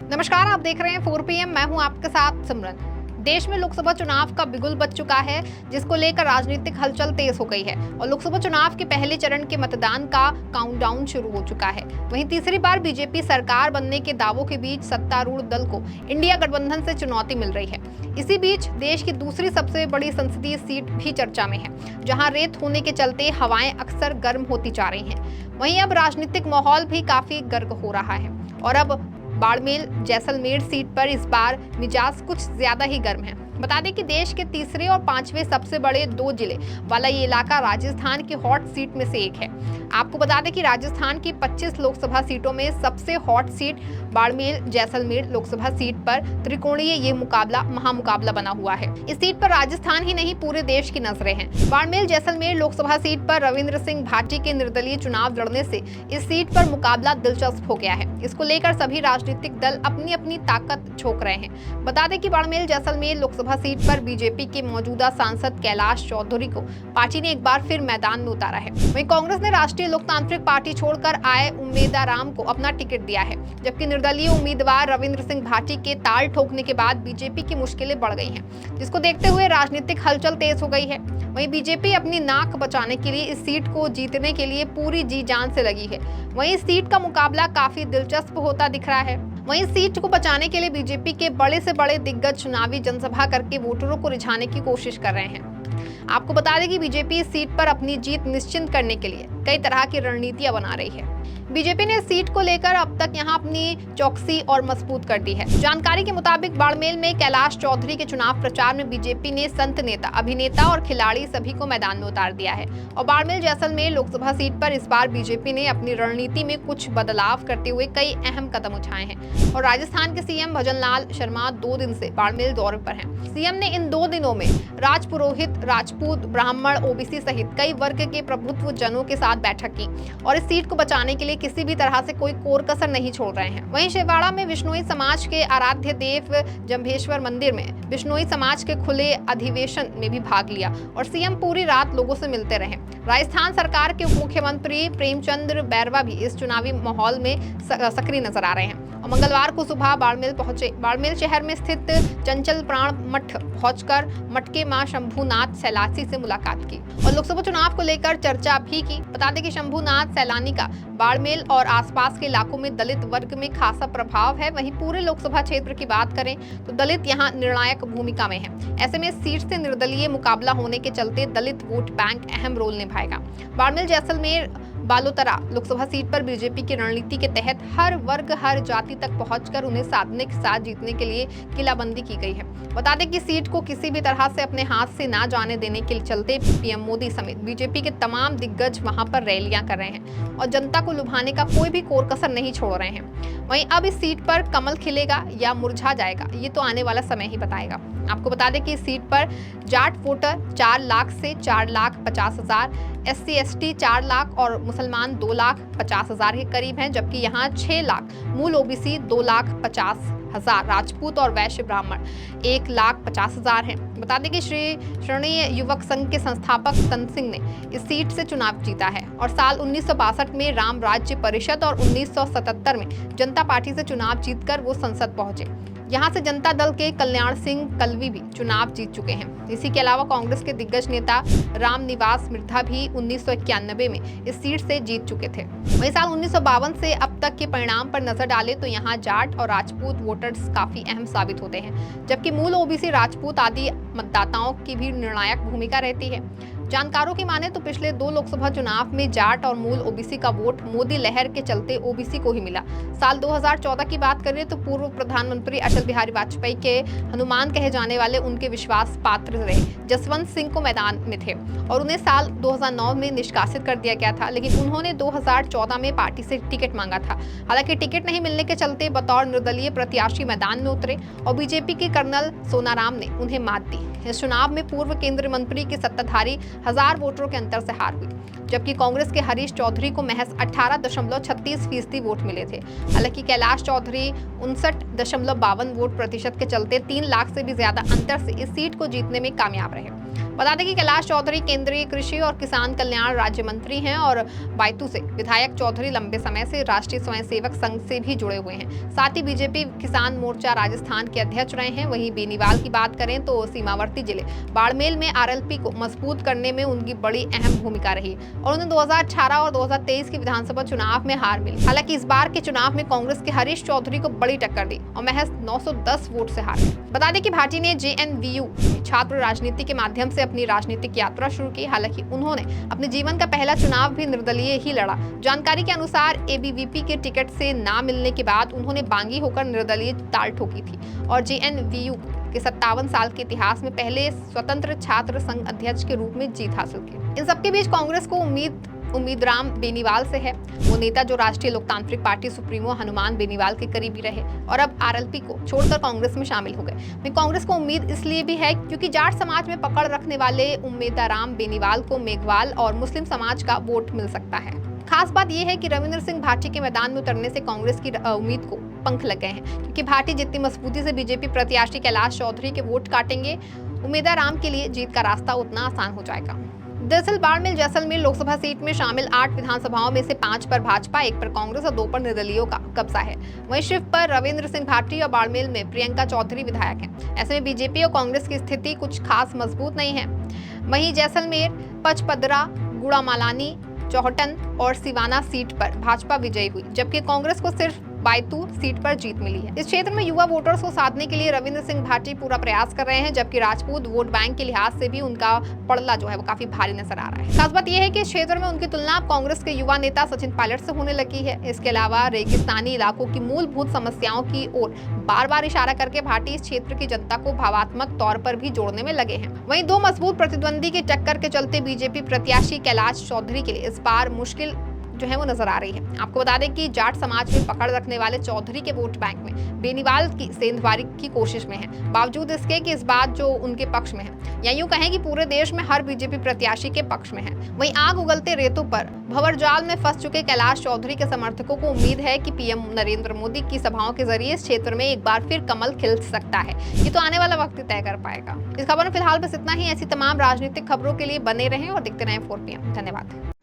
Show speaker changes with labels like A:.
A: नमस्कार, आप देख रहे हैं 4 PM। मैं हूं आपके साथ सिमरन। देश में लोकसभा चुनाव का बिगुल बज चुका है, जिसको लेकर राजनीतिक हलचल तेज हो गई है और लोकसभा चुनाव के पहले चरण के मतदान का काउंटडाउन शुरू हो चुका है। वहीं तीसरी बार बीजेपी सरकार बनने के दावों के बीच सत्तारूढ़ दल को इंडिया गठबंधन से चुनौती मिल रही है। इसी बीच देश की दूसरी सबसे बड़ी संसदीय सीट भी चर्चा में है, जहां रेत होने के चलते हवाएं अक्सर गर्म होती जा रही हैं। वहीं अब राजनीतिक माहौल भी काफी गर्म हो रहा है और अब बाड़मेर जैसलमेर सीट पर इस बार मिजाज कुछ ज्यादा ही गर्म है। बता दें कि देश के तीसरे और पांचवें सबसे बड़े 2 जिले वाला ये इलाका राजस्थान की हॉट सीट में से एक है। आपको बता दें कि राजस्थान की 25 लोकसभा सीटों में सबसे hot seat Barmer Jaisalmer Lok Sabha seat पर त्रिकोणीय ये महामुकाबला बना हुआ है। इस सीट पर राजस्थान ही नहीं पूरे देश की नजरें हैं। बाड़मेर जैसलमेर लोकसभा सीट पर रविंद्र सिंह भाटी के निर्दलीय चुनाव लड़ने से इस सीट पर मुकाबला दिलचस्प हो गया है। इसको लेकर सभी राजनीतिक दल अपनी अपनी ताकत झोंक रहे हैं। बता दें कि बाड़मेर जैसलमेर लोकसभा सीट पर बीजेपी के मौजूदा सांसद कैलाश चौधरी को पार्टी ने एक बार फिर मैदान में उतारा है। वहीं कांग्रेस ने राष्ट्रीय लोकतांत्रिक पार्टी छोड़कर आए उम्मेदाराम को अपना टिकट दिया है, जबकि निर्दलीय उम्मीदवार रविंद्र सिंह भाटी के ताल ठोकने के बाद बीजेपी की मुश्किलें बढ़ गई हैं, जिसको देखते हुए राजनीतिक हलचल तेज हो गई है। वहीं बीजेपी अपनी नाक बचाने के लिए इस सीट को जीतने के लिए पूरी जी जान से लगी है। वहीं इस सीट का मुकाबला काफी दिलचस्प होता दिख रहा है। वहीं इस सीट को बचाने के लिए बीजेपी के बड़े से बड़े दिग्गज चुनावी जनसभा करके वोटरों को रिझाने की कोशिश कर रहे हैं। आपको बता दें कि बीजेपी इस सीट पर अपनी जीत निश्चित करने के लिए कई तरह की रणनीतियां बना रही है। बीजेपी ने इस सीट को लेकर अब तक यहां अपनी चौकसी और मजबूत कर दी है। जानकारी के मुताबिक बाड़मेर में कैलाश चौधरी के चुनाव प्रचार में बीजेपी ने संत नेता, अभिनेता और खिलाड़ी सभी को मैदान में उतार दिया है और बाड़मेर जैसलमेर लोकसभा सीट पर इस बार बीजेपी ने अपनी रणनीति में कुछ बदलाव करते हुए कई अहम कदम उठाए हैं। और राजस्थान के सीएम भजनलाल शर्मा 2 दिन से बाड़मेर दौरे पर हैं। सीएम ने इन 2 दिनों में राजपुरोहित, राजपूत, ब्राह्मण, ओबीसी सहित कई वर्ग के प्रभुत्व जनों के साथ बैठक की और इस सीट को बचाने के लिए किसी भी तरह से कोई कोर कसर नहीं छोड़ रहे हैं। वहीं शिववाड़ा में विश्नोई समाज के आराध्य देव जंभेश्वर मंदिर में विश्नोई समाज के खुले अधिवेशन में भी भाग लिया और सीएम पूरी रात लोगों से मिलते रहे। राजस्थान सरकार के उप मुख्यमंत्री प्रेमचंद बैरवा भी इस चुनावी माहौल में सक्रिय नजर आ रहे हैं और मंगलवार को सुबह बाड़मेर पहुंचे। बाड़मेर शहर में स्थित चंचल प्राण मठ पहुंचकर मटके मां शंभुनाथ सैलासी से मुलाकात की और लोकसभा चुनाव को लेकर चर्चा भी की। बता दें कि शंभुनाथ सैलानी का बाड़मेर और आसपास के इलाकों में दलित वर्ग में खासा प्रभाव है। वहीं पूरे लोकसभा क्षेत्र की बात करें तो दलित यहां निर्णायक भूमिका में है। ऐसे में सीट से निर्दलीय मुकाबला होने के चलते दलित वोट बैंक अहम रोल निभाएगा। बाड़मेर जैसलमेर बालोतरा लोकसभा सीट पर बीजेपी की रणनीति के तहत हर वर्ग, हर जाति तक पहुंचकर उन्हें साधने के साथ जीतने के लिए किलाबंदी की गई है। बता दें कि सीट को किसी भी तरह से अपने हाथ से ना जाने देने के चलते पीएम मोदी समेत बीजेपी के तमाम दिग्गज वहां पर रैलियां कर रहे हैं और जनता को लुभाने का कोई भी कोर कसर नहीं छोड़ रहे हैं। वहीं अब इस सीट पर कमल खिलेगा या मुरझा जाएगा, ये तो आने वाला समय ही बताएगा। आपको बता दें कि इस सीट पर जाट वोटर 4 लाख से 4,50,000, SC ST 4 लाख और मुसलमान 2,50,000 के करीब हैं, जबकि यहाँ 6 लाख मूल OBC, 2,50,000 राजपूत और वैश्य ब्राह्मण 1,50,000 हैं। बता दें कि श्री शरणीय युवक संघ के संस्थापक संत सिंह ने इस सीट से चुनाव जीता है और साल 1962 में राम राज्य परिषद और 1977 में जनता पार्टी से चुनाव जीतकर वो संसद पहुंचे। यहाँ से जनता दल के कल्याण सिंह कलवी भी चुनाव जीत चुके हैं। इसी के अलावा कांग्रेस के दिग्गज नेता रामनिवास मिर्धा भी 1991 में इस सीट से जीत चुके थे। वहीं साल 1952 से अब तक के परिणाम पर नजर डाले तो यहाँ जाट और राजपूत वोटर्स काफी अहम साबित होते हैं, जबकि मूल OBC, राजपूत आदि मतदाताओं की भी निर्णायक भूमिका रहती है। जानकारों की माने तो पिछले 2 लोकसभा चुनाव में जाट और मूल OBC का वोट मोदी लहर के चलते OBC को ही मिला। साल 2014 की बात करें तो पूर्व प्रधानमंत्री अटल बिहारी वाजपेयी के हनुमान कहे जाने वाले उनके विश्वास पात्र रहे जसवंत सिंह को मैदान में थे और उन्हें साल 2009 में निष्कासित कर दिया गया था, लेकिन उन्होंने 2014 में पार्टी से टिकट मांगा था। हालांकि टिकट नहीं मिलने के चलते बतौर निर्दलीय प्रत्याशी मैदान में उतरे और बीजेपी के कर्नल सोनाराम ने उन्हें मात दी। इस चुनाव में पूर्व केंद्रीय मंत्री के सत्ताधारी 1000 वोटरों के अंतर से हार हुई, जबकि कांग्रेस के हरीश चौधरी को महज 18.36% वोट मिले थे। हालांकि कैलाश चौधरी 59.52 वोट प्रतिशत के चलते 3 लाख से भी ज्यादा अंतर से इस सीट को जीतने में कामयाब रहे। बता दें कि कैलाश चौधरी केंद्रीय कृषि और किसान कल्याण राज्य मंत्री हैं और बायतू से विधायक चौधरी लंबे समय से राष्ट्रीय स्वयंसेवक संघ से भी जुड़े हुए हैं। साथ ही बीजेपी किसान मोर्चा राजस्थान के अध्यक्ष रहे हैं। वहीं बेनीवाल की बात करें तो सीमावर्ती जिले बाड़मेर में आरएलपी को मजबूत करने में उनकी बड़ी अहम भूमिका रही और उन्हें 2018 और 2023 के विधानसभा चुनाव में हार मिली। हालांकि इस बार के चुनाव में कांग्रेस के हरीश चौधरी को बड़ी टक्कर दी और महज 910 वोट से हारे। बता दें कि भाटी ने जेएनवीयू छात्र राजनीति के माध्यम से अपनी राजनीतिक यात्रा शुरू की। हालांकि उन्होंने अपने जीवन का पहला चुनाव भी निर्दलीय ही लड़ा। जानकारी के अनुसार एबीवीपी के टिकट से ना मिलने के बाद उन्होंने बागी होकर निर्दलीय ताल ठोकी थी और जेएनवीयू के 57 साल के इतिहास में पहले स्वतंत्र छात्र संघ अध्यक्ष के रूप में जीत हासिल की। इन सबके बीच कांग्रेस को उम्मीद राम बेनीवाल से है। वो नेता जो राष्ट्रीय लोकतांत्रिक पार्टी सुप्रीमो हनुमान बेनीवाल के करीबी रहे और अब आरएलपी को छोड़कर कांग्रेस में शामिल हो गए। कांग्रेस को उम्मीद इसलिए भी है क्योंकि जाट समाज में पकड़ रखने वाले उम्मीदराम बेनीवाल को मेघवाल और मुस्लिम समाज का वोट मिल सकता है। खास बात यह है कि रविंद्र सिंह भाटी के मैदान में उतरने से कांग्रेस की उम्मीद को पंख लग गए हैं, क्योंकि भाटी जितनी मजबूती से बीजेपी प्रत्याशी कैलाश चौधरी के वोट काटेंगे, उम्मीदराम के लिए जीत का रास्ता उतना आसान हो जाएगा। दरअसल बाड़मेर जैसलमेर लोकसभा सीट में शामिल 8 विधानसभाओं में से 5 पर भाजपा, 1 पर कांग्रेस और 2 पर निर्दलीयों का कब्जा है। वहीं शिव पर रविंद्र सिंह भाटी और बाड़मेर में प्रियंका चौधरी विधायक हैं। ऐसे में बीजेपी और कांग्रेस की स्थिति कुछ खास मजबूत नहीं है। वहीं जैसलमेर, पचपदरा, गुड़ामालानी, चौहटन और सिवाना सीट पर भाजपा विजयी हुई, जबकि कांग्रेस को सिर्फ बायतू सीट पर जीत मिली है। इस क्षेत्र में युवा वोटर्स को साधने के लिए रविंद्र सिंह भाटी पूरा प्रयास कर रहे हैं, जबकि राजपूत वोट बैंक के लिहाज से भी उनका पड़ला जो है वो काफी भारी नजर आ रहा है। खास बात यह है कि इस क्षेत्र में उनकी तुलना कांग्रेस के युवा नेता सचिन पायलट से होने लगी है। इसके अलावा रेगिस्तानी इलाकों की मूलभूत समस्याओं की ओर बार-बार इशारा करके भाटी इस क्षेत्र की जनता को भावात्मक तौर पर भी जोड़ने में लगे हैं। वहीं 2 मजबूत प्रतिद्वंदी की टक्कर के चलते बीजेपी प्रत्याशी कैलाश चौधरी के लिए इस बार मुश्किल जो है वो नजर आ रही है। आपको बता दें कि जाट समाज में पकड़ रखने वाले चौधरी के वोट बैंक में बेनीवाल की सेंधवारी की कोशिश में है, बावजूद इसके कि इस बात जो उनके पक्ष में है, या यूं कहें कि पूरे देश में हर बीजेपी प्रत्याशी के पक्ष में है। वहीं आग उगलते रेतों पर भंवरजाल में फंस चुके कैलाश चौधरी के समर्थकों को उम्मीद है कि पीएम नरेंद्र मोदी की सभाओं के जरिए इस क्षेत्र में एक बार फिर कमल खिल सकता है। ये तो आने वाला वक्त ही तय कर पाएगा। इस खबर में फिलहाल बस इतना ही। ऐसी तमाम राजनीतिक खबरों के लिए बने रहें और देखते रहें 4PM। धन्यवाद।